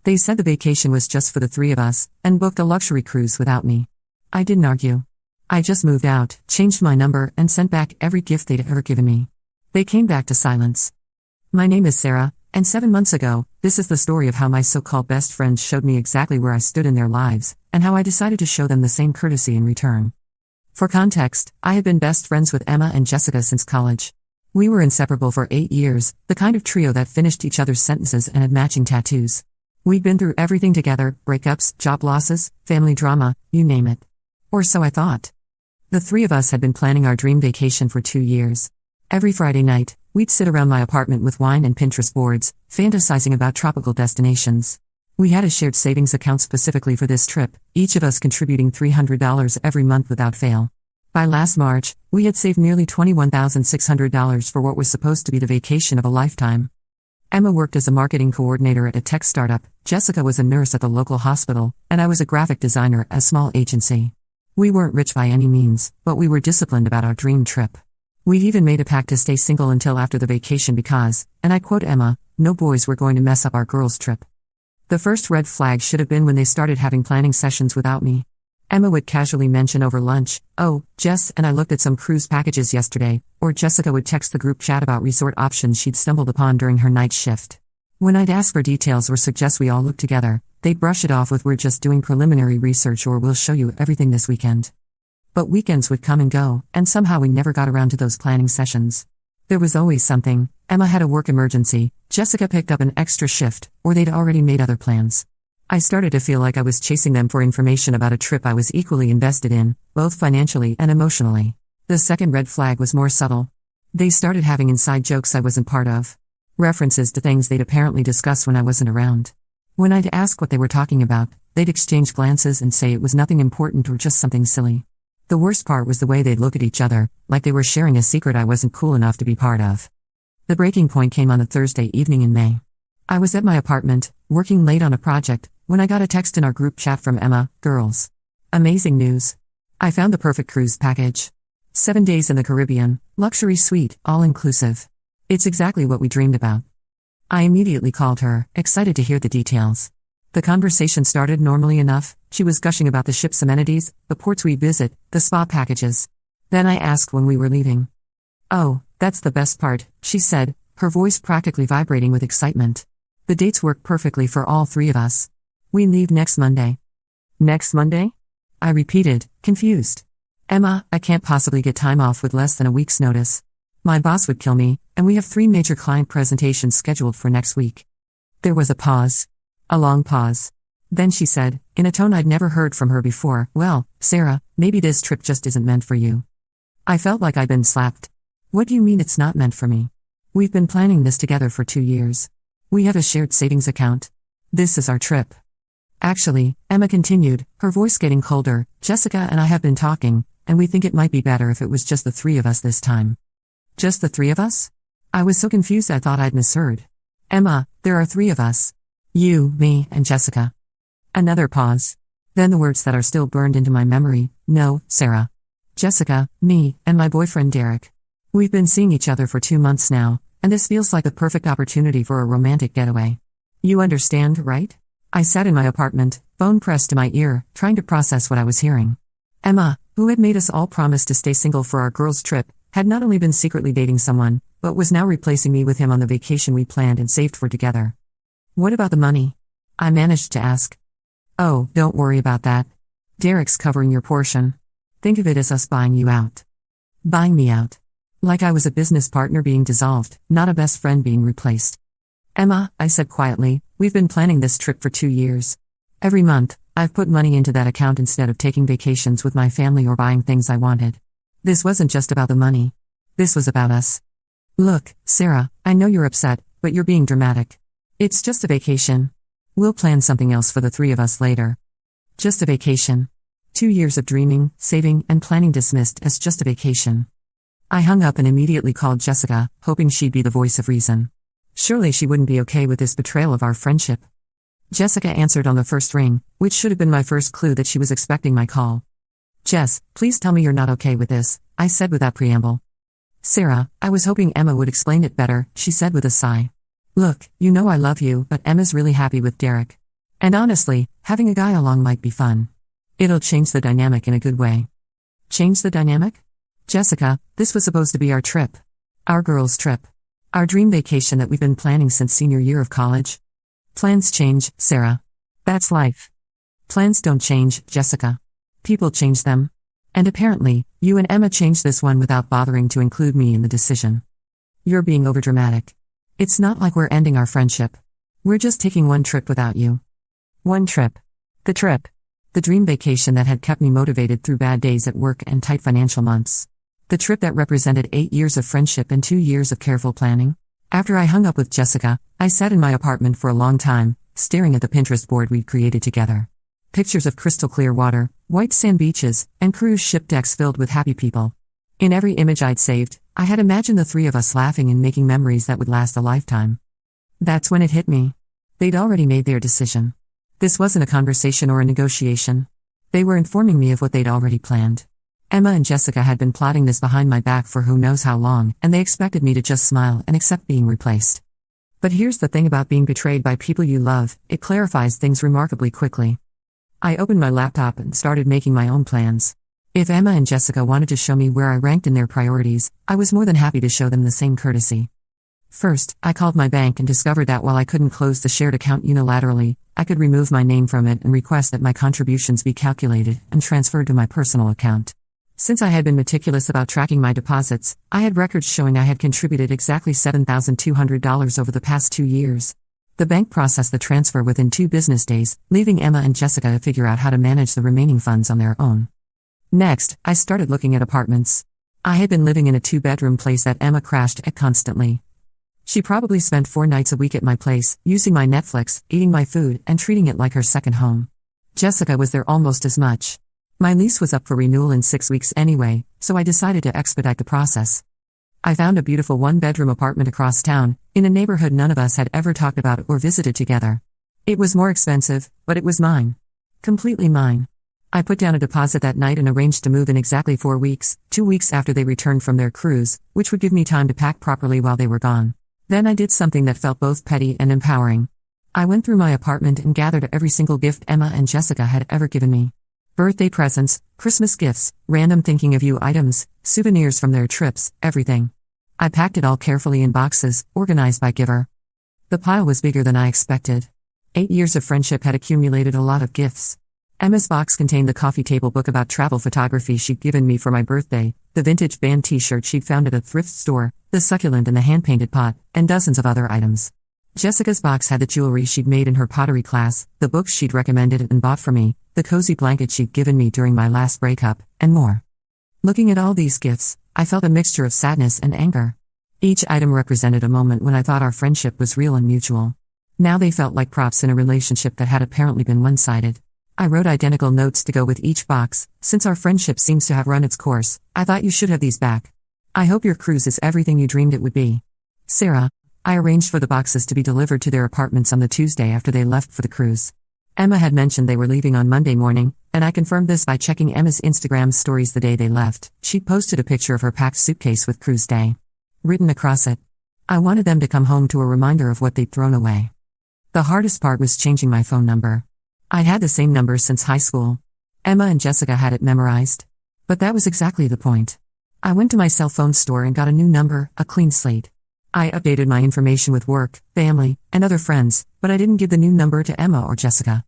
They said the vacation was just for the three of us, and booked a luxury cruise without me. I didn't argue. I just moved out, changed my number, and sent back every gift they'd ever given me. They came back to silence. My name is Sarah, and 7 months ago, this is the story of how my so-called best friends showed me exactly where I stood in their lives, and how I decided to show them the same courtesy in return. For context, I had been best friends with Emma and Jessica since college. We were inseparable for 8 years, the kind of trio that finished each other's sentences and had matching tattoos. We'd been through everything together, breakups, job losses, family drama, you name it. Or so I thought. The three of us had been planning our dream vacation for 2 years. Every Friday night, we'd sit around my apartment with wine and Pinterest boards, fantasizing about tropical destinations. We had a shared savings account specifically for this trip, each of us contributing $300 every month without fail. By last March, we had saved nearly $21,600 for what was supposed to be the vacation of a lifetime. Emma worked as a marketing coordinator at a tech startup, Jessica was a nurse at the local hospital, and I was a graphic designer at a small agency. We weren't rich by any means, but we were disciplined about our dream trip. We'd even made a pact to stay single until after the vacation because, and I quote Emma, no boys were going to mess up our girls' trip. The first red flag should have been when they started having planning sessions without me. Emma would casually mention over lunch, "Oh, Jess and I looked at some cruise packages yesterday," or Jessica would text the group chat about resort options she'd stumbled upon during her night shift. When I'd ask for details or suggest we all look together, they'd brush it off with "We're just doing preliminary research" or "We'll show you everything this weekend." But weekends would come and go, and somehow we never got around to those planning sessions. There was always something. Emma had a work emergency, Jessica picked up an extra shift, or they'd already made other plans. I started to feel like I was chasing them for information about a trip I was equally invested in, both financially and emotionally. The second red flag was more subtle. They started having inside jokes I wasn't part of. References to things they'd apparently discussed when I wasn't around. When I'd ask what they were talking about, they'd exchange glances and say it was nothing important or just something silly. The worst part was the way they'd look at each other, like they were sharing a secret I wasn't cool enough to be part of. The breaking point came on a Thursday evening in May. I was at my apartment, working late on a project, when I got a text in our group chat from Emma, "Girls. Amazing news. I found the perfect cruise package. 7 days in the Caribbean, luxury suite, all-inclusive. It's exactly what we dreamed about." I immediately called her, excited to hear the details. The conversation started normally enough. She was gushing about the ship's amenities, the ports we'd visit, the spa packages. Then I asked when we were leaving. "Oh, that's the best part," she said, her voice practically vibrating with excitement. "The dates work perfectly for all three of us. We leave next Monday." "Next Monday?" I repeated, confused. "Emma, I can't possibly get time off with less than a week's notice. My boss would kill me, and we have 3 major client presentations scheduled for next week." There was a pause. A long pause. Then she said, in a tone I'd never heard from her before, "Well, Sarah, maybe this trip just isn't meant for you." I felt like I'd been slapped. "What do you mean it's not meant for me? We've been planning this together for 2 years. We have a shared savings account. This is our trip." "Actually," Emma continued, her voice getting colder, "Jessica and I have been talking, and we think it might be better if it was just the 3 of us this time." "Just the 3 of us?" I was so confused I thought I'd misheard. "Emma, there are 3 of us. You, me, and Jessica." Another pause. Then the words that are still burned into my memory, "No, Sarah. Jessica, me, and my boyfriend Derek. We've been seeing each other for 2 months now, and this feels like the perfect opportunity for a romantic getaway. You understand, right?" I sat in my apartment, phone pressed to my ear, trying to process what I was hearing. Emma, who had made us all promise to stay single for our girls' trip, had not only been secretly dating someone, but was now replacing me with him on the vacation we planned and saved for together. "What about the money?" I managed to ask. "Oh, don't worry about that. Derek's covering your portion. Think of it as us buying you out." Buying me out. Like I was a business partner being dissolved, not a best friend being replaced. "Emma," I said quietly, "we've been planning this trip for 2 years. Every month, I've put money into that account instead of taking vacations with my family or buying things I wanted. This wasn't just about the money. This was about us. Look, Sarah, I know you're upset, but you're being dramatic. It's just a vacation. We'll plan something else for the 3 of us later. Just a vacation. 2 years of dreaming, saving, and planning dismissed as just a vacation." I hung up and immediately called Jessica, hoping she'd be the voice of reason. Surely she wouldn't be okay with this betrayal of our friendship. Jessica answered on the first ring, which should have been my first clue that she was expecting my call. "Jess, please tell me you're not okay with this," I said without preamble. "Sarah, I was hoping Emma would explain it better," she said with a sigh. "Look, you know I love you, but Emma's really happy with Derek. And honestly, having a guy along might be fun. It'll change the dynamic in a good way. Change the dynamic? Jessica, this was supposed to be our trip. Our girls' trip. Our dream vacation that we've been planning since senior year of college. Plans change, Sarah. That's life. Plans don't change, Jessica. People change them. And apparently, you and Emma changed this one without bothering to include me in the decision. You're being overdramatic. It's not like we're ending our friendship. We're just taking one trip without you. One trip. The trip. The dream vacation that had kept me motivated through bad days at work and tight financial months. The trip that represented 8 years of friendship and 2 years of careful planning. After I hung up with Jessica, I sat in my apartment for a long time, staring at the Pinterest board we'd created together. Pictures of crystal clear water, white sand beaches, and cruise ship decks filled with happy people. In every image I'd saved, I had imagined the three of us laughing and making memories that would last a lifetime. That's when it hit me. They'd already made their decision. This wasn't a conversation or a negotiation. They were informing me of what they'd already planned. Emma and Jessica had been plotting this behind my back for who knows how long, and they expected me to just smile and accept being replaced. But here's the thing about being betrayed by people you love, it clarifies things remarkably quickly. I opened my laptop and started making my own plans. If Emma and Jessica wanted to show me where I ranked in their priorities, I was more than happy to show them the same courtesy. First, I called my bank and discovered that while I couldn't close the shared account unilaterally, I could remove my name from it and request that my contributions be calculated and transferred to my personal account. Since I had been meticulous about tracking my deposits, I had records showing I had contributed exactly $7,200 over the past 2 years. The bank processed the transfer within 2 business days, leaving Emma and Jessica to figure out how to manage the remaining funds on their own. Next, I started looking at apartments. I had been living in a 2-bedroom place that Emma crashed at constantly. She probably spent 4 nights a week at my place, using my Netflix, eating my food, and treating it like her second home. Jessica was there almost as much. My lease was up for renewal in 6 weeks anyway, so I decided to expedite the process. I found a beautiful 1-bedroom apartment across town, in a neighborhood none of us had ever talked about or visited together. It was more expensive, but it was mine. Completely mine. I put down a deposit that night and arranged to move in exactly 4 weeks, 2 weeks after they returned from their cruise, which would give me time to pack properly while they were gone. Then I did something that felt both petty and empowering. I went through my apartment and gathered every single gift Emma and Jessica had ever given me. Birthday presents, Christmas gifts, random thinking of you items, souvenirs from their trips, everything. I packed it all carefully in boxes, organized by giver. The pile was bigger than I expected. 8 years of friendship had accumulated a lot of gifts. Emma's box contained the coffee table book about travel photography she'd given me for my birthday, the vintage band t-shirt she'd found at a thrift store, the succulent and the hand-painted pot, and dozens of other items. Jessica's box had the jewelry she'd made in her pottery class, the books she'd recommended and bought for me, the cozy blanket she'd given me during my last breakup, and more. Looking at all these gifts, I felt a mixture of sadness and anger. Each item represented a moment when I thought our friendship was real and mutual. Now they felt like props in a relationship that had apparently been one-sided. I wrote identical notes to go with each box. Since our friendship seems to have run its course, I thought you should have these back. I hope your cruise is everything you dreamed it would be. Sarah. I arranged for the boxes to be delivered to their apartments on the Tuesday after they left for the cruise. Emma had mentioned they were leaving on Monday morning, and I confirmed this by checking Emma's Instagram stories the day they left. She'd posted a picture of her packed suitcase with cruise day written across it. I wanted them to come home to a reminder of what they'd thrown away. The hardest part was changing my phone number. I'd had the same number since high school. Emma and Jessica had it memorized. But that was exactly the point. I went to my cell phone store and got a new number, a clean slate. I updated my information with work, family, and other friends, but I didn't give the new number to Emma or Jessica.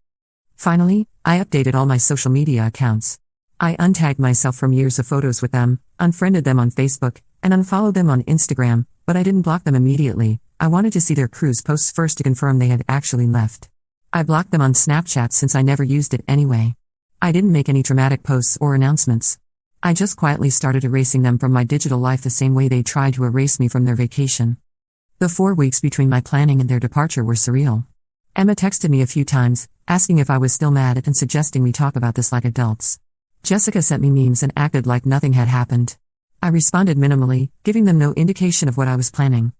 Finally, I updated all my social media accounts. I untagged myself from years of photos with them, unfriended them on Facebook, and unfollowed them on Instagram, but I didn't block them immediately. I wanted to see their cruise posts first to confirm they had actually left. I blocked them on Snapchat since I never used it anyway. I didn't make any dramatic posts or announcements. I just quietly started erasing them from my digital life the same way they tried to erase me from their vacation. The 4 weeks between my planning and their departure were surreal. Emma texted me a few times, asking if I was still mad and suggesting we talk about this like adults. Jessica sent me memes and acted like nothing had happened. I responded minimally, giving them no indication of what I was planning.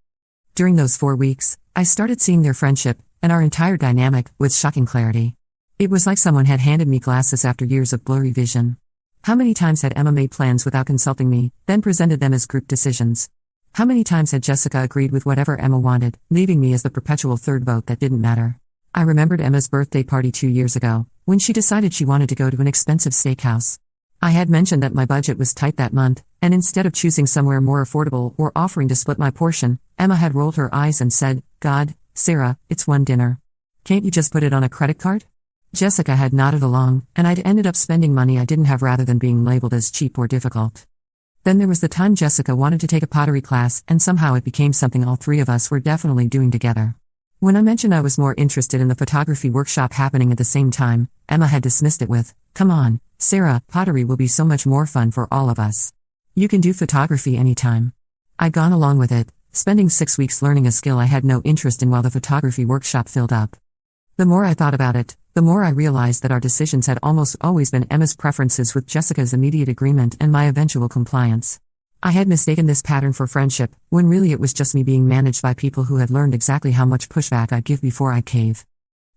During those 4 weeks, I started seeing their friendship, and our entire dynamic, with shocking clarity. It was like someone had handed me glasses after years of blurry vision. How many times had Emma made plans without consulting me, then presented them as group decisions? How many times had Jessica agreed with whatever Emma wanted, leaving me as the perpetual third vote that didn't matter? I remembered Emma's birthday party 2 years ago, when she decided she wanted to go to an expensive steakhouse. I had mentioned that my budget was tight that month, and instead of choosing somewhere more affordable or offering to split my portion, Emma had rolled her eyes and said, "God, Sarah, it's one dinner. Can't you just put it on a credit card?" Jessica had nodded along, and I'd ended up spending money I didn't have rather than being labeled as cheap or difficult. Then there was the time Jessica wanted to take a pottery class, and somehow it became something all three of us were definitely doing together. When I mentioned I was more interested in the photography workshop happening at the same time, Emma had dismissed it with, "Come on, Sarah, pottery will be so much more fun for all of us. You can do photography anytime." I'd gone along with it, spending 6 weeks learning a skill I had no interest in while the photography workshop filled up. The more I thought about it, the more I realized that our decisions had almost always been Emma's preferences with Jessica's immediate agreement and my eventual compliance. I had mistaken this pattern for friendship, when really it was just me being managed by people who had learned exactly how much pushback I'd give before I'd cave.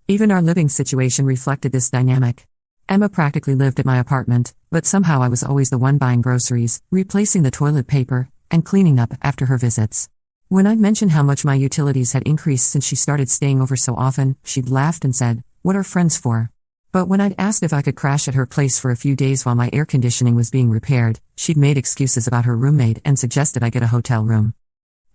Even our living situation reflected this dynamic. Emma practically lived at my apartment, but somehow I was always the one buying groceries, replacing the toilet paper, and cleaning up after her visits. When I'd mentioned how much my utilities had increased since she started staying over so often, she'd laughed and said, "What are friends for?" But when I'd asked if I could crash at her place for a few days while my air conditioning was being repaired, she'd made excuses about her roommate and suggested I get a hotel room.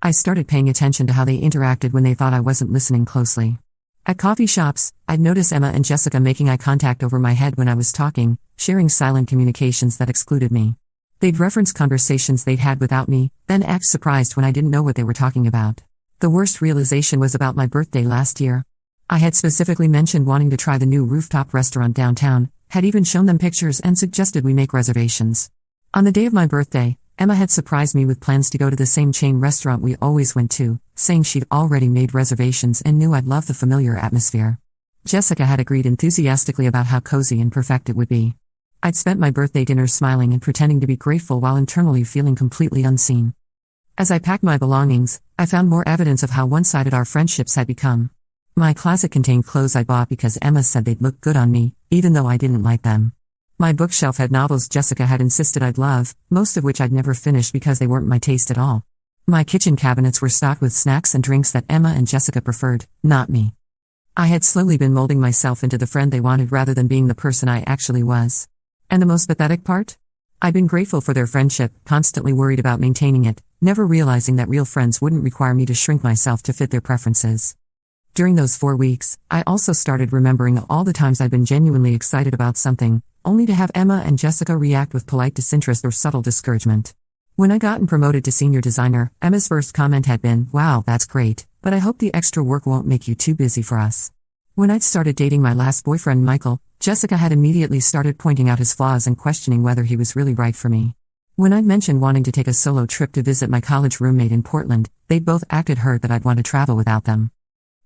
I started paying attention to how they interacted when they thought I wasn't listening closely. At coffee shops, I'd notice Emma and Jessica making eye contact over my head when I was talking, sharing silent communications that excluded me. They'd reference conversations they'd had without me, then act surprised when I didn't know what they were talking about. The worst realization was about my birthday last year. I had specifically mentioned wanting to try the new rooftop restaurant downtown, had even shown them pictures and suggested we make reservations. On the day of my birthday, Emma had surprised me with plans to go to the same chain restaurant we always went to, saying she'd already made reservations and knew I'd love the familiar atmosphere. Jessica had agreed enthusiastically about how cozy and perfect it would be. I'd spent my birthday dinner smiling and pretending to be grateful while internally feeling completely unseen. As I packed my belongings, I found more evidence of how one-sided our friendships had become. My closet contained clothes I bought because Emma said they'd look good on me, even though I didn't like them. My bookshelf had novels Jessica had insisted I'd love, most of which I'd never finished because they weren't my taste at all. My kitchen cabinets were stocked with snacks and drinks that Emma and Jessica preferred, not me. I had slowly been molding myself into the friend they wanted rather than being the person I actually was. And the most pathetic part? I'd been grateful for their friendship, constantly worried about maintaining it, never realizing that real friends wouldn't require me to shrink myself to fit their preferences. During those 4 weeks, I also started remembering all the times I'd been genuinely excited about something, only to have Emma and Jessica react with polite disinterest or subtle discouragement. When I'd gotten promoted to senior designer, Emma's first comment had been, "Wow, that's great, but I hope the extra work won't make you too busy for us." When I'd started dating my last boyfriend Michael, Jessica had immediately started pointing out his flaws and questioning whether he was really right for me. When I'd mentioned wanting to take a solo trip to visit my college roommate in Portland, they'd both acted hurt that I'd want to travel without them.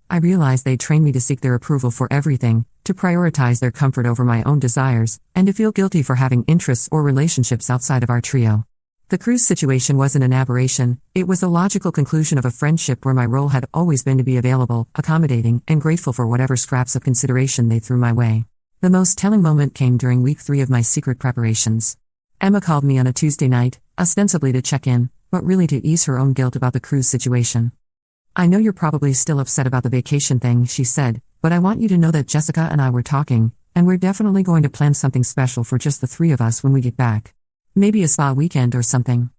I realized they'd trained me to seek their approval for everything, to prioritize their comfort over my own desires, and to feel guilty for having interests or relationships outside of our trio. The cruise situation wasn't an aberration, it was the logical conclusion of a friendship where my role had always been to be available, accommodating, and grateful for whatever scraps of consideration they threw my way. The most telling moment came during week 3 of my secret preparations. Emma called me on a Tuesday night, ostensibly to check in, but really to ease her own guilt about the cruise situation. "I know you're probably still upset about the vacation thing," she said, "but I want you to know that Jessica and I were talking, and we're definitely going to plan something special for just the 3 of us when we get back. Maybe a spa weekend or something."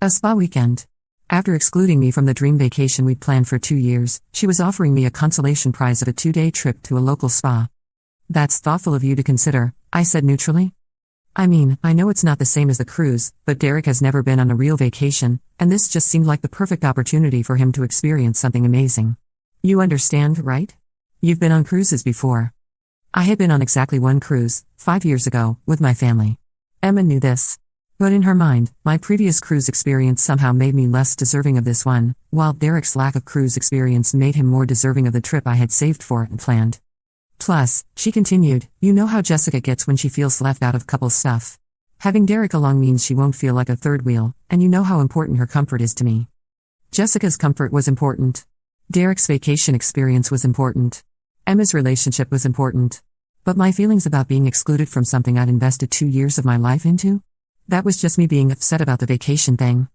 A spa weekend. After excluding me from the dream vacation we'd planned for 2 years, she was offering me a consolation prize of a 2-day trip to a local spa. "That's thoughtful of you to consider," I said neutrally. "I mean, I know it's not the same as the cruise, but Derek has never been on a real vacation, and this just seemed like the perfect opportunity for him to experience something amazing. You understand, right? You've been on cruises before." I had been on exactly one cruise, 5 years ago, with my family. Emma knew this. But in her mind, my previous cruise experience somehow made me less deserving of this one, while Derek's lack of cruise experience made him more deserving of the trip I had saved for and planned. "Plus," she continued, "you know how Jessica gets when she feels left out of couple stuff. Having Derek along means she won't feel like a third wheel, and you know how important her comfort is to me." Jessica's comfort was important. Derek's vacation experience was important. Emma's relationship was important. But my feelings about being excluded from something I'd invested 2 years of my life into? That was just me being upset about the vacation thing.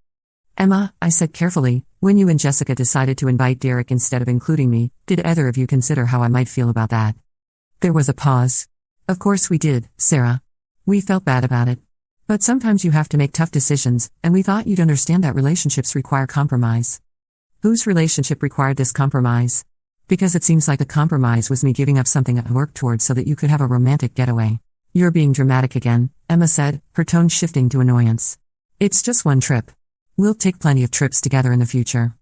Emma, I said carefully, when you and Jessica decided to invite Derek instead of including me, did either of you consider how I might feel about that? There was a pause. Of course we did, Sarah. We felt bad about it. But sometimes you have to make tough decisions, and we thought you'd understand that relationships require compromise. Whose relationship required this compromise? Because it seems like the compromise was me giving up something I worked towards so that you could have a romantic getaway. You're being dramatic again, Emma said, her tone shifting to annoyance. It's just one trip. We'll take plenty of trips together in the future.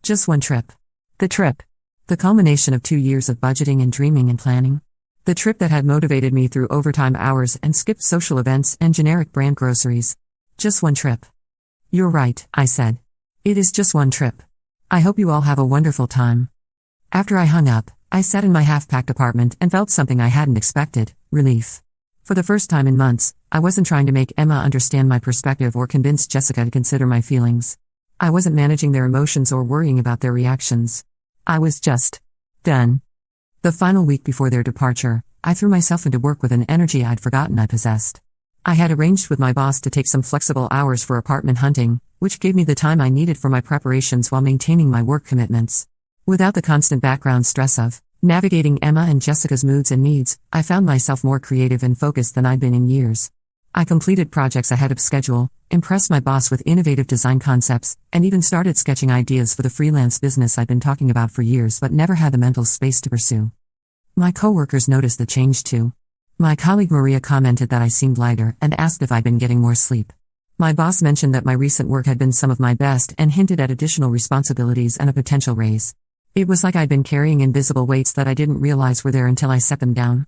Just one trip. The trip. The culmination of 2 years of budgeting and dreaming and planning. The trip that had motivated me through overtime hours and skipped social events and generic brand groceries. Just one trip. You're right, I said. It is just one trip. I hope you all have a wonderful time. After I hung up, I sat in my half-packed apartment and felt something I hadn't expected, relief. For the first time in months, I wasn't trying to make Emma understand my perspective or convince Jessica to consider my feelings. I wasn't managing their emotions or worrying about their reactions. I was just done. The final week before their departure, I threw myself into work with an energy I'd forgotten I possessed. I had arranged with my boss to take some flexible hours for apartment hunting, which gave me the time I needed for my preparations while maintaining my work commitments. Without the constant background stress of navigating Emma and Jessica's moods and needs, I found myself more creative and focused than I'd been in years. I completed projects ahead of schedule, impressed my boss with innovative design concepts, and even started sketching ideas for the freelance business I'd been talking about for years but never had the mental space to pursue. My coworkers noticed the change too. My colleague Maria commented that I seemed lighter and asked if I'd been getting more sleep. My boss mentioned that my recent work had been some of my best and hinted at additional responsibilities and a potential raise. It was like I'd been carrying invisible weights that I didn't realize were there until I set them down.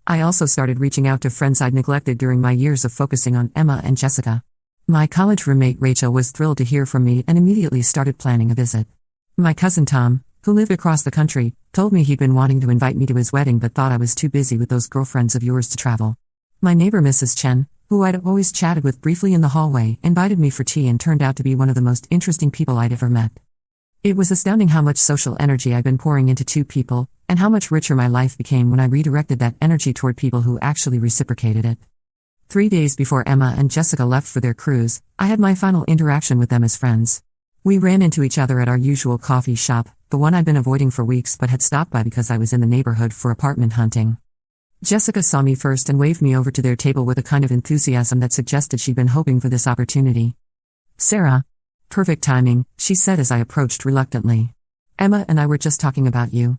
I also started reaching out to friends I'd neglected during my years of focusing on Emma and Jessica. My college roommate Rachel was thrilled to hear from me and immediately started planning a visit. My cousin Tom, who lived across the country, told me he'd been wanting to invite me to his wedding but thought I was too busy with those girlfriends of yours to travel. My neighbor Mrs. Chen, who I'd always chatted with briefly in the hallway, invited me for tea and turned out to be one of the most interesting people I'd ever met. It was astounding how much social energy I'd been pouring into 2 people, and how much richer my life became when I redirected that energy toward people who actually reciprocated it. 3 days before Emma and Jessica left for their cruise, I had my final interaction with them as friends. We ran into each other at our usual coffee shop, the one I'd been avoiding for weeks but had stopped by because I was in the neighborhood for apartment hunting. Jessica saw me first and waved me over to their table with a kind of enthusiasm that suggested she'd been hoping for this opportunity. Sarah. Perfect timing, she said as I approached reluctantly. Emma and I were just talking about you.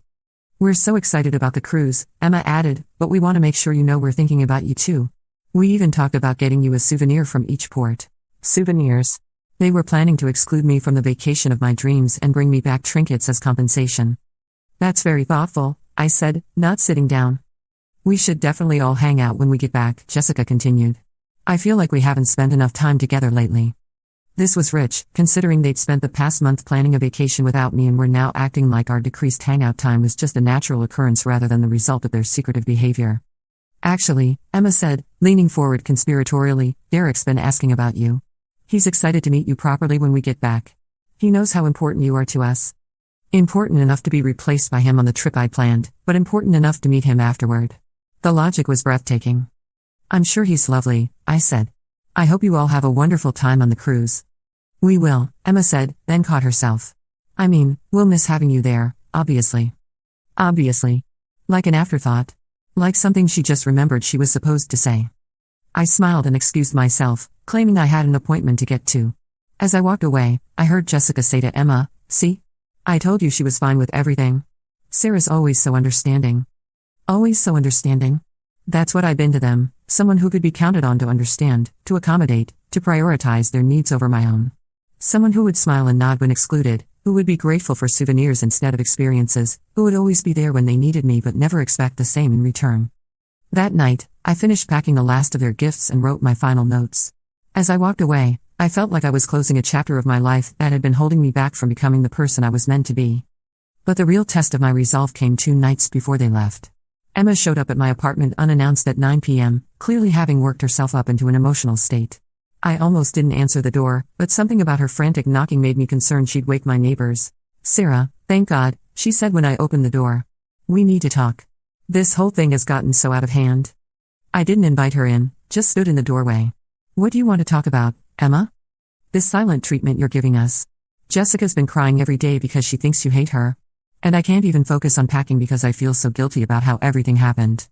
We're so excited about the cruise, Emma added, but we want to make sure you know we're thinking about you too. We even talked about getting you a souvenir from each port. Souvenirs. They were planning to exclude me from the vacation of my dreams and bring me back trinkets as compensation. That's very thoughtful, I said, not sitting down. We should definitely all hang out when we get back, Jessica continued. I feel like we haven't spent enough time together lately. This was rich, considering they'd spent the past month planning a vacation without me and were now acting like our decreased hangout time was just a natural occurrence rather than the result of their secretive behavior. Actually, Emma said, leaning forward conspiratorially, Derek's been asking about you. He's excited to meet you properly when we get back. He knows how important you are to us. Important enough to be replaced by him on the trip I'd planned, but important enough to meet him afterward. The logic was breathtaking. I'm sure he's lovely, I said. I hope you all have a wonderful time on the cruise. We will, Emma said, then caught herself. I mean, we'll miss having you there, obviously. Obviously. Like an afterthought. Like something she just remembered she was supposed to say. I smiled and excused myself, claiming I had an appointment to get to. As I walked away, I heard Jessica say to Emma, see? I told you she was fine with everything. Sarah's always so understanding. Always so understanding. That's what I'd been to them, someone who could be counted on to understand, to accommodate, to prioritize their needs over my own. Someone who would smile and nod when excluded, who would be grateful for souvenirs instead of experiences, who would always be there when they needed me but never expect the same in return. That night, I finished packing the last of their gifts and wrote my final notes. As I walked away, I felt like I was closing a chapter of my life that had been holding me back from becoming the person I was meant to be. But the real test of my resolve came 2 nights before they left. Emma showed up at my apartment unannounced at 9 p.m., clearly having worked herself up into an emotional state. I almost didn't answer the door, but something about her frantic knocking made me concerned she'd wake my neighbors. Sarah, thank God, she said when I opened the door. We need to talk. This whole thing has gotten so out of hand. I didn't invite her in, just stood in the doorway. What do you want to talk about, Emma? This silent treatment you're giving us. Jessica's been crying every day because she thinks you hate her. And I can't even focus on packing because I feel so guilty about how everything happened.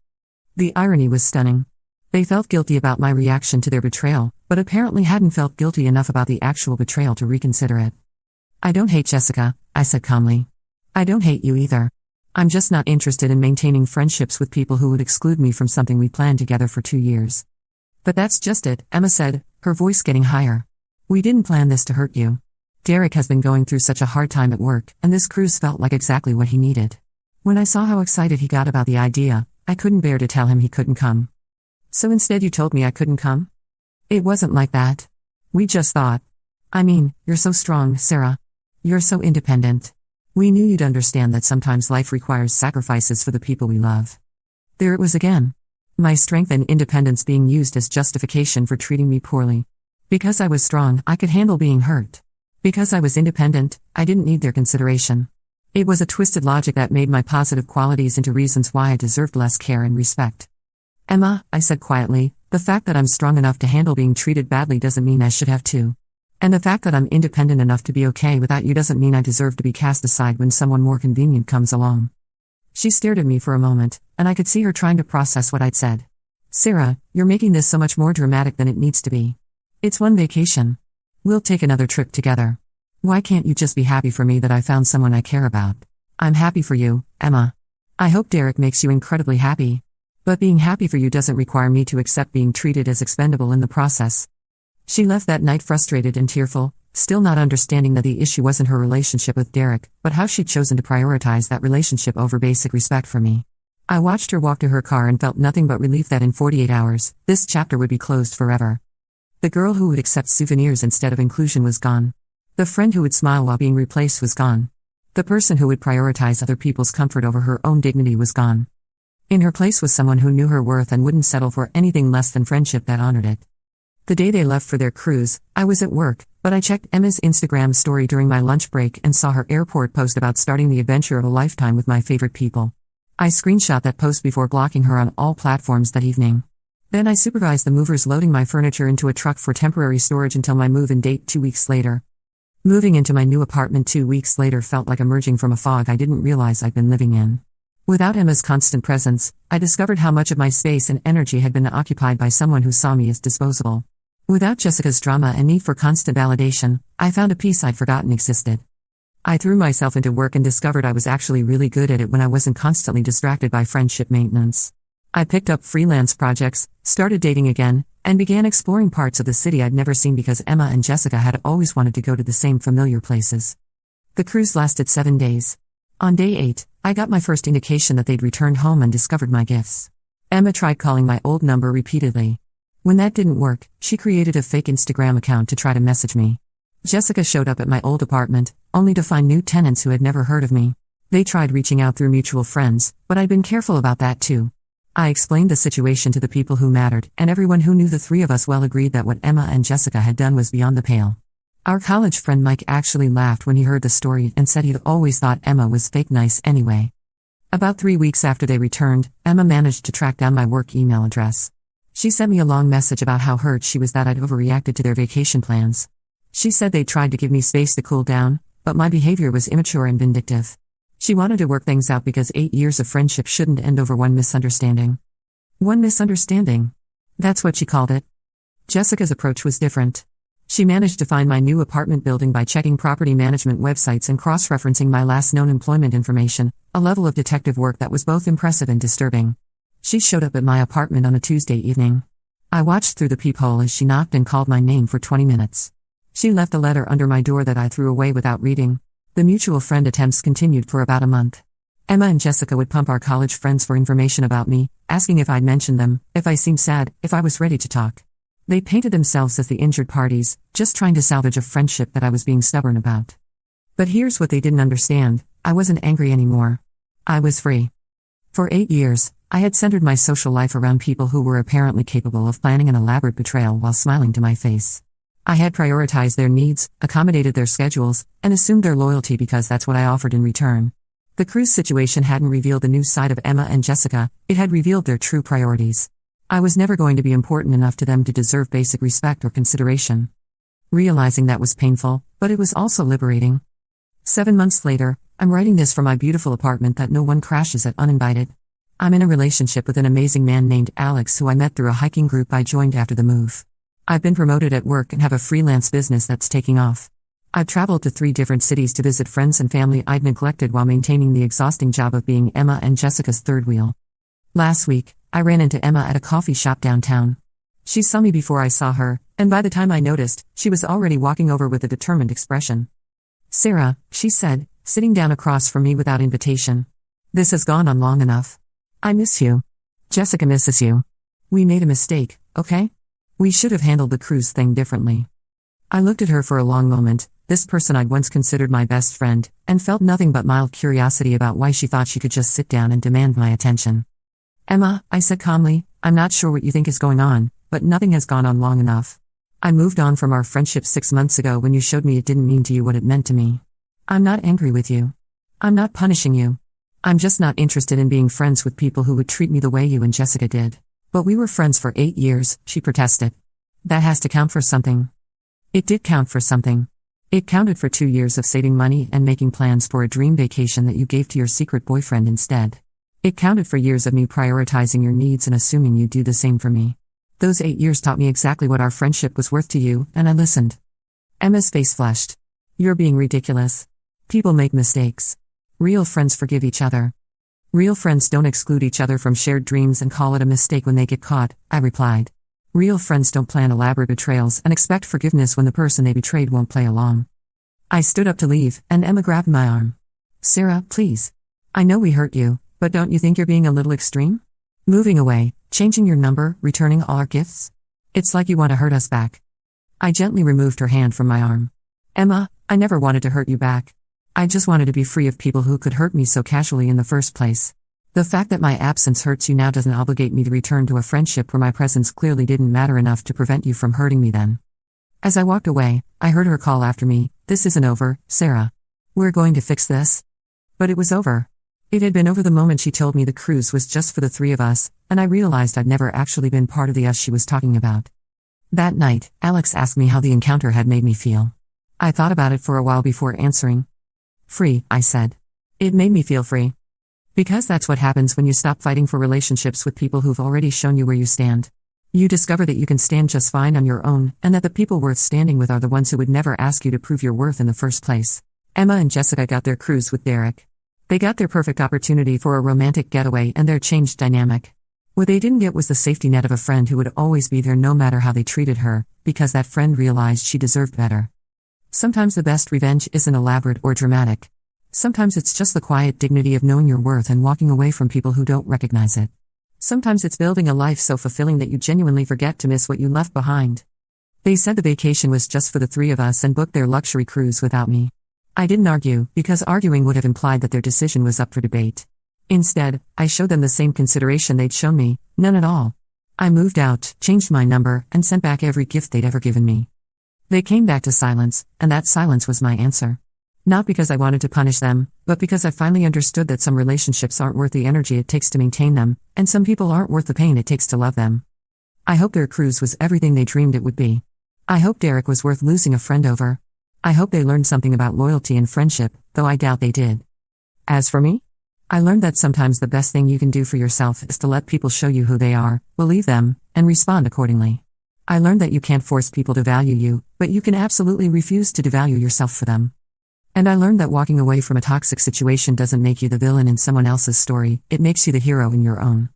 The irony was stunning. They felt guilty about my reaction to their betrayal, but apparently hadn't felt guilty enough about the actual betrayal to reconsider it. I don't hate Jessica, I said calmly. I don't hate you either. I'm just not interested in maintaining friendships with people who would exclude me from something we planned together for 2 years. But that's just it, Emma said, her voice getting higher. We didn't plan this to hurt you. Derek has been going through such a hard time at work, and this cruise felt like exactly what he needed. When I saw how excited he got about the idea, I couldn't bear to tell him he couldn't come. So instead you told me I couldn't come? It wasn't like that. We just thought. I mean, you're so strong, Sarah. You're so independent. We knew you'd understand that sometimes life requires sacrifices for the people we love. There it was again. My strength and independence being used as justification for treating me poorly. Because I was strong, I could handle being hurt. Because I was independent, I didn't need their consideration. It was a twisted logic that made my positive qualities into reasons why I deserved less care and respect. Emma, I said quietly, the fact that I'm strong enough to handle being treated badly doesn't mean I should have to. And the fact that I'm independent enough to be okay without you doesn't mean I deserve to be cast aside when someone more convenient comes along. She stared at me for a moment, and I could see her trying to process what I'd said. Sarah, you're making this so much more dramatic than it needs to be. It's one vacation. We'll take another trip together. Why can't you just be happy for me that I found someone I care about? I'm happy for you, Emma. I hope Derek makes you incredibly happy. But being happy for you doesn't require me to accept being treated as expendable in the process. She left that night frustrated and tearful, still not understanding that the issue wasn't her relationship with Derek, but how she'd chosen to prioritize that relationship over basic respect for me. I watched her walk to her car and felt nothing but relief that in 48 hours, this chapter would be closed forever. The girl who would accept souvenirs instead of inclusion was gone. The friend who would smile while being replaced was gone. The person who would prioritize other people's comfort over her own dignity was gone. In her place was someone who knew her worth and wouldn't settle for anything less than friendship that honored it. The day they left for their cruise, I was at work, but I checked Emma's Instagram story during my lunch break and saw her airport post about starting the adventure of a lifetime with my favorite people. I screenshot that post before blocking her on all platforms that evening. Then I supervised the movers loading my furniture into a truck for temporary storage until my move-in date 2 weeks later. Moving into my new apartment 2 weeks later felt like emerging from a fog I didn't realize I'd been living in. Without Emma's constant presence, I discovered how much of my space and energy had been occupied by someone who saw me as disposable. Without Jessica's drama and need for constant validation, I found a peace I'd forgotten existed. I threw myself into work and discovered I was actually really good at it when I wasn't constantly distracted by friendship maintenance. I picked up freelance projects, started dating again, and began exploring parts of the city I'd never seen because Emma and Jessica had always wanted to go to the same familiar places. The cruise lasted 7 days. On day 8, I got my first indication that they'd returned home and discovered my gifts. Emma tried calling my old number repeatedly. When that didn't work, she created a fake Instagram account to try to message me. Jessica showed up at my old apartment, only to find new tenants who had never heard of me. They tried reaching out through mutual friends, but I'd been careful about that too. I explained the situation to the people who mattered, and everyone who knew the three of us well agreed that what Emma and Jessica had done was beyond the pale. Our college friend Mike actually laughed when he heard the story and said he'd always thought Emma was fake nice anyway. About 3 weeks after they returned, Emma managed to track down my work email address. She sent me a long message about how hurt she was that I'd overreacted to their vacation plans. She said they'd tried to give me space to cool down, but my behavior was immature and vindictive. She wanted to work things out because 8 years of friendship shouldn't end over one misunderstanding. One misunderstanding. That's what she called it. Jessica's approach was different. She managed to find my new apartment building by checking property management websites and cross-referencing my last known employment information, a level of detective work that was both impressive and disturbing. She showed up at my apartment on a Tuesday evening. I watched through the peephole as she knocked and called my name for 20 minutes. She left a letter under my door that I threw away without reading. The mutual friend attempts continued for about a month. Emma and Jessica would pump our college friends for information about me, asking if I'd mentioned them, if I seemed sad, if I was ready to talk. They painted themselves as the injured parties, just trying to salvage a friendship that I was being stubborn about. But here's what they didn't understand: I wasn't angry anymore. I was free. For 8 years, I had centered my social life around people who were apparently capable of planning an elaborate betrayal while smiling to my face. I had prioritized their needs, accommodated their schedules, and assumed their loyalty because that's what I offered in return. The cruise situation hadn't revealed the new side of Emma and Jessica, it had revealed their true priorities. I was never going to be important enough to them to deserve basic respect or consideration. Realizing that was painful, but it was also liberating. 7 months later, I'm writing this from my beautiful apartment that no one crashes at uninvited. I'm in a relationship with an amazing man named Alex who I met through a hiking group I joined after the move. I've been promoted at work and have a freelance business that's taking off. I've traveled to 3 different cities to visit friends and family I'd neglected while maintaining the exhausting job of being Emma and Jessica's third wheel. Last week, I ran into Emma at a coffee shop downtown. She saw me before I saw her, and by the time I noticed, she was already walking over with a determined expression. "Sarah," she said, sitting down across from me without invitation. "This has gone on long enough. I miss you. Jessica misses you. We made a mistake, okay? We should have handled the cruise thing differently." I looked at her for a long moment, this person I'd once considered my best friend, and felt nothing but mild curiosity about why she thought she could just sit down and demand my attention. "Emma," I said calmly, "I'm not sure what you think is going on, but nothing has gone on long enough. I moved on from our friendship 6 months ago when you showed me it didn't mean to you what it meant to me. I'm not angry with you. I'm not punishing you. I'm just not interested in being friends with people who would treat me the way you and Jessica did. But we were friends for 8 years, she protested. That has to count for something." It did count for something. It counted for 2 years of saving money and making plans for a dream vacation that you gave to your secret boyfriend instead. It counted for years of me prioritizing your needs and assuming you'd do the same for me. Those 8 years taught me exactly what our friendship was worth to you, and I listened. Emma's face flushed. "You're being ridiculous. People make mistakes. Real friends forgive each other. Real friends don't exclude each other from shared dreams and call it a mistake when they get caught," I replied. "Real friends don't plan elaborate betrayals and expect forgiveness when the person they betrayed won't play along." I stood up to leave, and Emma grabbed my arm. "Sarah, please. I know we hurt you, but don't you think you're being a little extreme? Moving away, changing your number, returning all our gifts? It's like you want to hurt us back." I gently removed her hand from my arm. "Emma, I never wanted to hurt you back. I just wanted to be free of people who could hurt me so casually in the first place. The fact that my absence hurts you now doesn't obligate me to return to a friendship where my presence clearly didn't matter enough to prevent you from hurting me then." As I walked away, I heard her call after me, "This isn't over, Sarah. We're going to fix this." But it was over. It had been over the moment she told me the cruise was just for the 3 of us, and I realized I'd never actually been part of the us she was talking about. That night, Alex asked me how the encounter had made me feel. I thought about it for a while before answering. "Free," I said. "It made me feel free. Because that's what happens when you stop fighting for relationships with people who've already shown you where you stand. You discover that you can stand just fine on your own, and that the people worth standing with are the ones who would never ask you to prove your worth in the first place." Emma and Jessica got their cruise with Derek. They got their perfect opportunity for a romantic getaway and their changed dynamic. What they didn't get was the safety net of a friend who would always be there no matter how they treated her, because that friend realized she deserved better. Sometimes the best revenge isn't elaborate or dramatic. Sometimes it's just the quiet dignity of knowing your worth and walking away from people who don't recognize it. Sometimes it's building a life so fulfilling that you genuinely forget to miss what you left behind. They said the vacation was just for the 3 of us and booked their luxury cruise without me. I didn't argue, because arguing would have implied that their decision was up for debate. Instead, I showed them the same consideration they'd shown me, none at all. I moved out, changed my number, and sent back every gift they'd ever given me. They came back to silence, and that silence was my answer. Not because I wanted to punish them, but because I finally understood that some relationships aren't worth the energy it takes to maintain them, and some people aren't worth the pain it takes to love them. I hope their cruise was everything they dreamed it would be. I hope Derek was worth losing a friend over. I hope they learned something about loyalty and friendship, though I doubt they did. As for me, I learned that sometimes the best thing you can do for yourself is to let people show you who they are, believe them, and respond accordingly. I learned that you can't force people to value you, but you can absolutely refuse to devalue yourself for them. And I learned that walking away from a toxic situation doesn't make you the villain in someone else's story, it makes you the hero in your own.